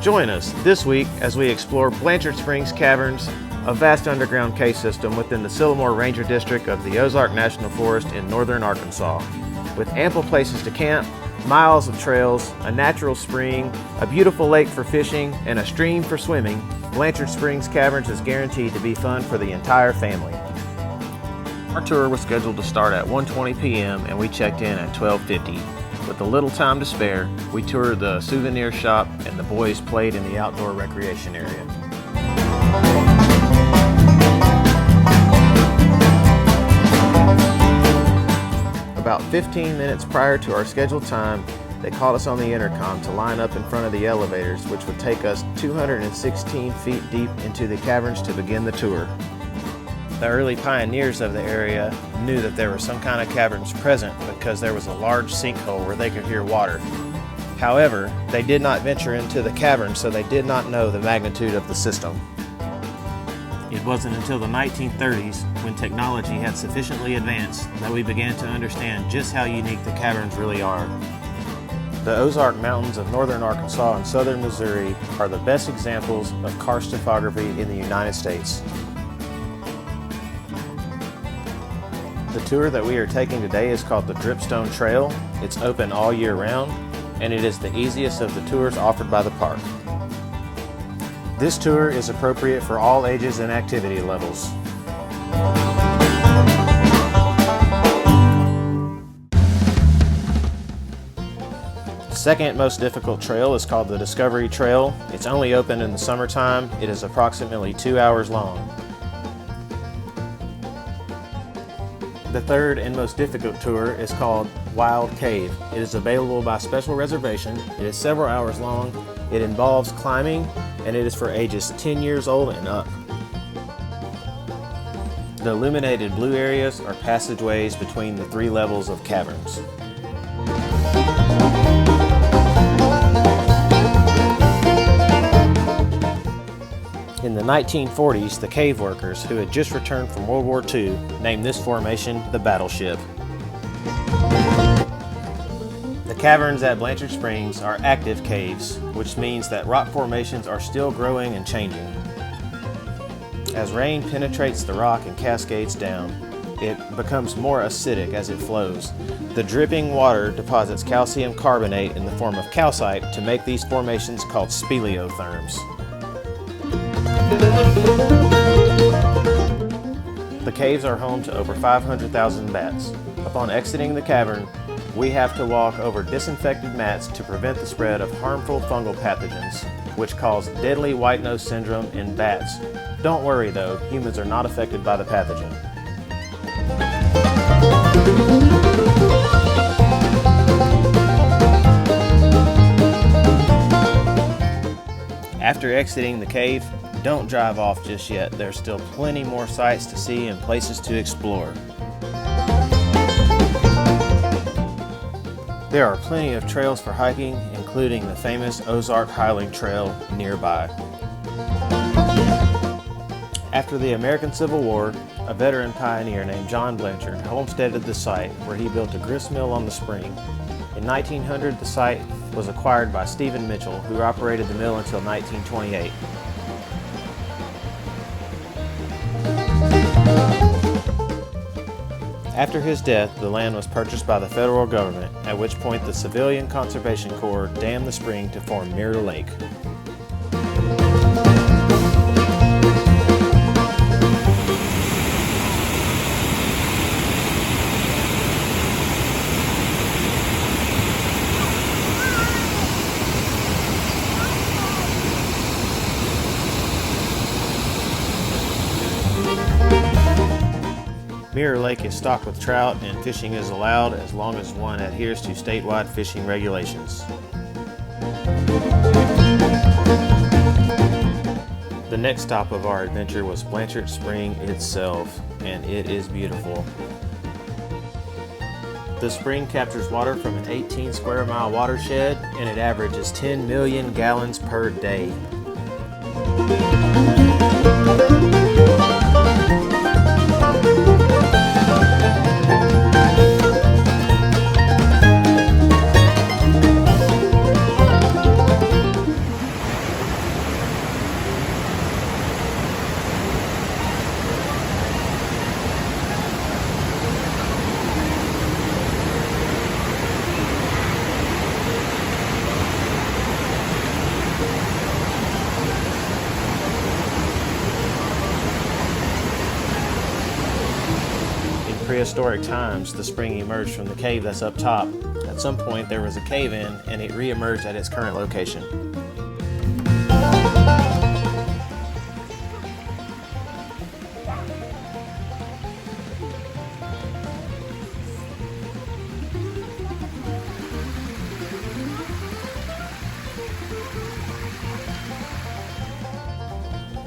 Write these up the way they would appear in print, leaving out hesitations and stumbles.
Join us this week as we explore Blanchard Springs Caverns, a vast underground cave system within the Sycamore Ranger District of the Ozark National Forest in northern Arkansas. With ample places to camp, miles of trails, a natural spring, a beautiful lake for fishing, and a stream for swimming, Blanchard Springs Caverns is guaranteed to be fun for the entire family. Our tour was scheduled to start at 1:20 p.m. and we checked in at 12:50. With a little time to spare, we toured the souvenir shop and the boys played in the outdoor recreation area. About 15 minutes prior to our scheduled time, they called us on the intercom to line up in front of the elevators, which would take us 216 feet deep into the caverns to begin the tour. The early pioneers of the area knew that there were some kind of caverns present because there was a large sinkhole where they could hear water. However, they did not venture into the cavern, so they did not know the magnitude of the system. It wasn't until the 1930s, when technology had sufficiently advanced, that we began to understand just how unique the caverns really are. The Ozark Mountains of northern Arkansas and southern Missouri are the best examples of karstography in the United States. The tour that we are taking today is called the Dripstone Trail. It's open all year round, and it is the easiest of the tours offered by the park. This tour is appropriate for all ages and activity levels. The second most difficult trail is called the Discovery Trail. It's only open in the summertime. It is approximately 2 hours long. The third and most difficult tour is called Wild Cave. It is available by special reservation. It is several hours long. It involves climbing, and it is for ages 10 years old and up. The illuminated blue areas are passageways between the 3 levels of caverns. In the 1940s, the cave workers, who had just returned from World War II, named this formation the Battleship. The caverns at Blanchard Springs are active caves, which means that rock formations are still growing and changing. As rain penetrates the rock and cascades down, it becomes more acidic as it flows. The dripping water deposits calcium carbonate in the form of calcite to make these formations called speleotherms. The caves are home to over 500,000 bats. Upon exiting the cavern, we have to walk over disinfected mats to prevent the spread of harmful fungal pathogens, which cause deadly white nose syndrome in bats. Don't worry though, humans are not affected by the pathogen. After exiting the cave, don't drive off just yet. There's still plenty more sights to see and places to explore. There are plenty of trails for hiking, including the famous Ozark Highling Trail nearby. After the American Civil War, a veteran pioneer named John Blanchard homesteaded the site, where he built a grist mill on the spring. In 1900, the site was acquired by Stephen Mitchell, who operated the mill until 1928. After his death, the land was purchased by the federal government, at which point the Civilian Conservation Corps dammed the spring to form Mirror Lake. Mirror Lake is stocked with trout, and fishing is allowed as long as one adheres to statewide fishing regulations. The next stop of our adventure was Blanchard Spring itself, and it is beautiful. The spring captures water from an 18 square mile watershed, and it averages 10 million gallons per day. prehistoric times, the spring emerged from the cave that's up top. At some point, there was a cave-in, and it re-emerged at its current location.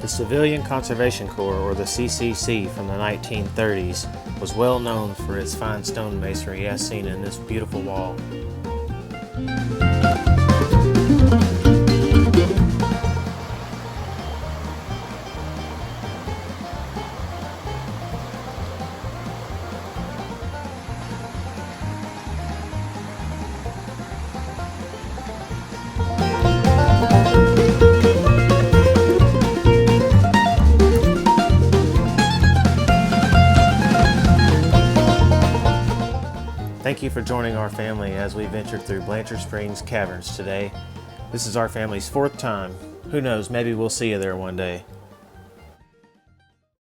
The Civilian Conservation Corps, or the CCC, from the 1930s was well known for its fine stone masonry as seen in this beautiful wall. Thank you for joining our family as we ventured through Blanchard Springs Caverns today. This is our family's 4th time. Who knows, maybe we'll see you there one day.